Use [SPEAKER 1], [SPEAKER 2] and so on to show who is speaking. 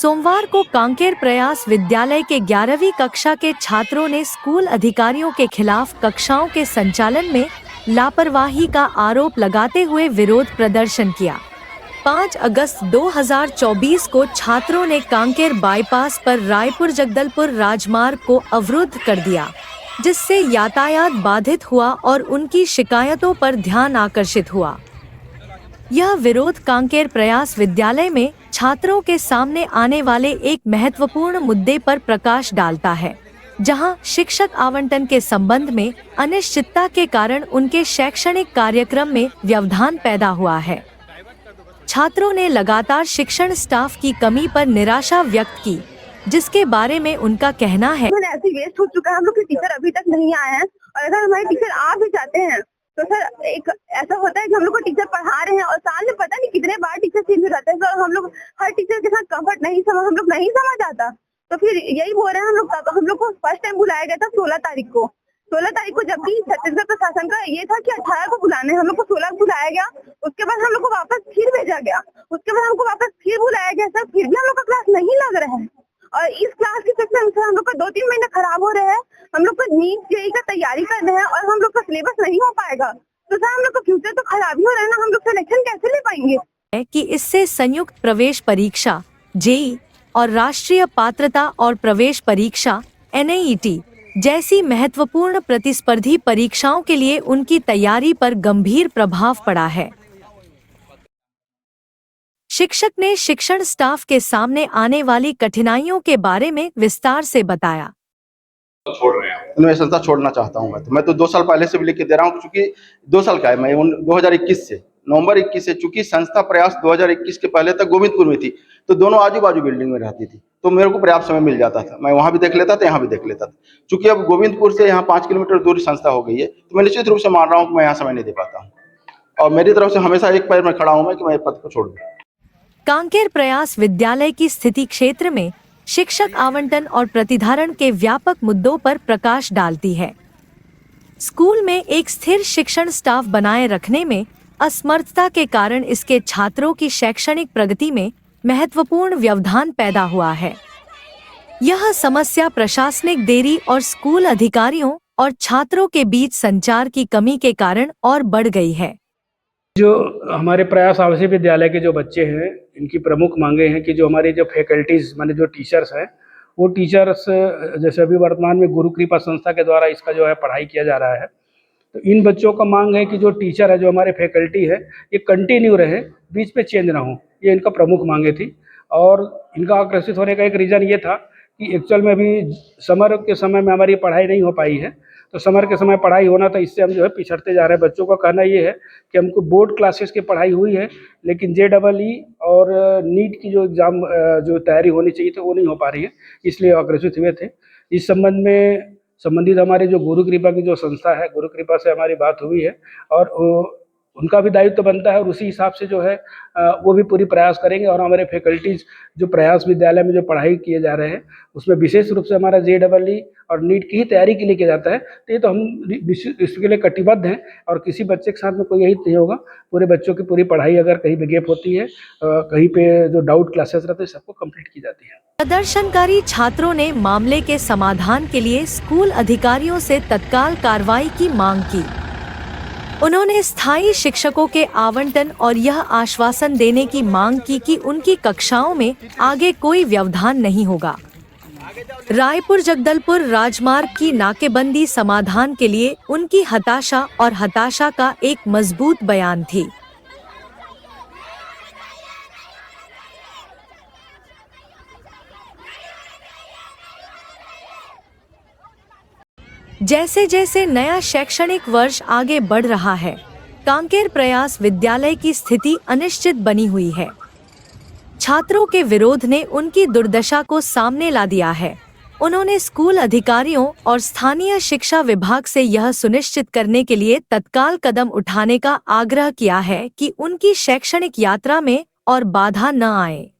[SPEAKER 1] सोमवार को कांकेर प्रयास विद्यालय के 11वीं कक्षा के छात्रों ने स्कूल अधिकारियों के खिलाफ कक्षाओं के संचालन में लापरवाही का आरोप लगाते हुए विरोध प्रदर्शन किया। 5 अगस्त 2024 को छात्रों ने कांकेर बाईपास पर रायपुर जगदलपुर राजमार्ग को अवरुद्ध कर दिया, जिससे यातायात बाधित हुआ और उनकी शिकायतों पर ध्यान आकर्षित हुआ। यह विरोध कांकेर प्रयास विद्यालय में छात्रों के सामने आने वाले एक महत्वपूर्ण मुद्दे पर प्रकाश डालता है, जहां शिक्षक आवंटन के संबंध में अनिश्चितता के कारण उनके शैक्षणिक कार्यक्रम में व्यवधान पैदा हुआ है। छात्रों ने लगातार शिक्षण स्टाफ की कमी पर निराशा व्यक्त की, जिसके बारे में उनका कहना है,
[SPEAKER 2] ऐसे वेस्ट हो चुका है, हम लोग के टीचर अभी तक नहीं आए हैं और अगर हमारे टीचर आ भी जाते हैं तो सर एक ऐसा होता है कि हम लोग को टीचर पढ़ा रहे हैं और साल में पता नहीं कितने बार टीचर चेंज हो जाते हैं, तो हम लोग हर टीचर के साथ कंफर्ट नहीं समझ आता। तो फिर यही बोल रहे हैं हम लोग को फर्स्ट टाइम बुलाया गया था 16 तारीख को। 16 तारीख को जबकि छत्तीसगढ़ प्रशासन का ये था कि 18 को बुलाने, हम लोग को 16 को बुलाया गया। उसके बाद हम लोग को वापस फिर भेजा गया, उसके बाद हमको वापस फिर बुलाया गया सर, फिर भी हम लोग का क्लास नहीं लग रहा है और इस क्लास के चक्कर में हम लोग का 2-3 महीने खराब हो रहे हैं। हम लोग को नीट जेईई का तैयारी करना है और हम लोग का सिलेबस नहीं हो पाएगा, तो सर हम लोग का फ्यूचर तो खराब ही हो रहा है ना, हम लोग सिलेक्शन कैसे ले पाएंगे।
[SPEAKER 1] कि इससे संयुक्त प्रवेश परीक्षा जेईई और राष्ट्रीय पात्रता और प्रवेश परीक्षा NIET जैसी महत्वपूर्ण प्रतिस्पर्धी परीक्षाओं के लिए उनकी तैयारी पर गंभीर प्रभाव पड़ा है। शिक्षक ने शिक्षण स्टाफ के सामने आने वाली कठिनाइयों के बारे में विस्तार से बताया।
[SPEAKER 3] छोड़ रहे हैं, मैं संस्था छोड़ना चाहता हूँ। मैं तो 2 साल पहले से भी लिख के दे रहा हूँ, क्योंकि 2 साल का है। मैं 2021 से नवंबर 21 से, चूंकि संस्था प्रयास 2021 के पहले तक गोविंदपुर में थी, तो दोनों आजू बाजू बिल्डिंग में रहती थी, तो मेरे को पर्याप्त समय मिल जाता था। मैं वहाँ भी देख लेता था, यहाँ भी देख लेता था। चूंकि अब गोविंदपुर से यहाँ 5 किलोमीटर दूर संस्था हो गई है, तो मैं निश्चित रूप से मान रहा हूँ कि मैं यहाँ समय नहीं दे पाता हूँ और मेरी तरफ से हमेशा एक पैर में खड़ा हूँ मैं कि मैं पद को छोड़ दूँ।
[SPEAKER 1] कांकेर प्रयास विद्यालय की स्थिति क्षेत्र में शिक्षक आवंटन और प्रतिधारण के व्यापक मुद्दों पर प्रकाश डालती है। स्कूल में एक स्थिर शिक्षण स्टाफ बनाए रखने में असमर्थता के कारण इसके छात्रों की शैक्षणिक प्रगति में महत्वपूर्ण व्यवधान पैदा हुआ है। यह समस्या प्रशासनिक देरी और स्कूल अधिकारियों और छात्रों के बीच संचार की कमी के कारण और बढ़ गई है।
[SPEAKER 4] जो हमारे प्रयास आवासीय विद्यालय के जो बच्चे हैं, इनकी प्रमुख मांगे हैं कि जो हमारे जो फैकल्टीज माने जो टीचर्स हैं, वो टीचर्स जैसे अभी वर्तमान में गुरु कृपा संस्था के द्वारा इसका जो है पढ़ाई किया जा रहा है, तो इन बच्चों का मांग है कि जो टीचर है, जो हमारे फैकल्टी है, ये कंटिन्यू रहे, बीच पे चेंज ना हो। ये इनका प्रमुख मांगे थी और इनका आकर्षित होने का एक रीज़न ये था कि एक्चुअल में अभी समर के समय में हमारी पढ़ाई नहीं हो पाई है, तो समर के समय पढ़ाई होना था, इससे हम जो है पिछड़ते जा रहे हैं। बच्चों का कहना ये है कि हमको बोर्ड क्लासेस की पढ़ाई हुई है, लेकिन JEE और नीट की जो एग्ज़ाम जो तैयारी होनी चाहिए थी वो नहीं हो पा रही है, इसलिए आकर्षित हुए थे। इस संबंध में संबंधित हमारे जो गुरु कृपा की जो संस्था है, गुरु कृपा से हमारी बात हुई है और उनका भी दायित्व बनता है और उसी हिसाब से जो है वो भी पूरी प्रयास करेंगे और हमारे फैकल्टीज जो प्रयास विद्यालय में जो पढ़ाई किए जा रहे हैं, उसमें विशेष रूप से हमारा JEE और नीट की ही तैयारी के लिए किया जाता है। तो ये तो हम इसके लिए कटिबद्ध हैं और किसी बच्चे के साथ में कोई यही नहीं होगा। पूरे बच्चों की पूरी पढ़ाई अगर कहीं पे गैप होती है, कहीं पे जो डाउट क्लासेस रहते हैं, सबको कंप्लीट की जाती है।
[SPEAKER 1] प्रदर्शनकारी छात्रों ने मामले के समाधान के लिए स्कूल अधिकारियों से तत्काल कार्रवाई की मांग की। उन्होंने स्थायी शिक्षकों के आवंटन और यह आश्वासन देने की मांग की कि उनकी कक्षाओं में आगे कोई व्यवधान नहीं होगा। रायपुर जगदलपुर राजमार्ग की नाकेबंदी समाधान के लिए उनकी हताशा का एक मजबूत बयान थी। जैसे जैसे नया शैक्षणिक वर्ष आगे बढ़ रहा है, कांकेर प्रयास विद्यालय की स्थिति अनिश्चित बनी हुई है। छात्रों के विरोध ने उनकी दुर्दशा को सामने ला दिया है। उन्होंने स्कूल अधिकारियों और स्थानीय शिक्षा विभाग से यह सुनिश्चित करने के लिए तत्काल कदम उठाने का आग्रह किया है कि उनकी शैक्षणिक यात्रा में और बाधा न आए।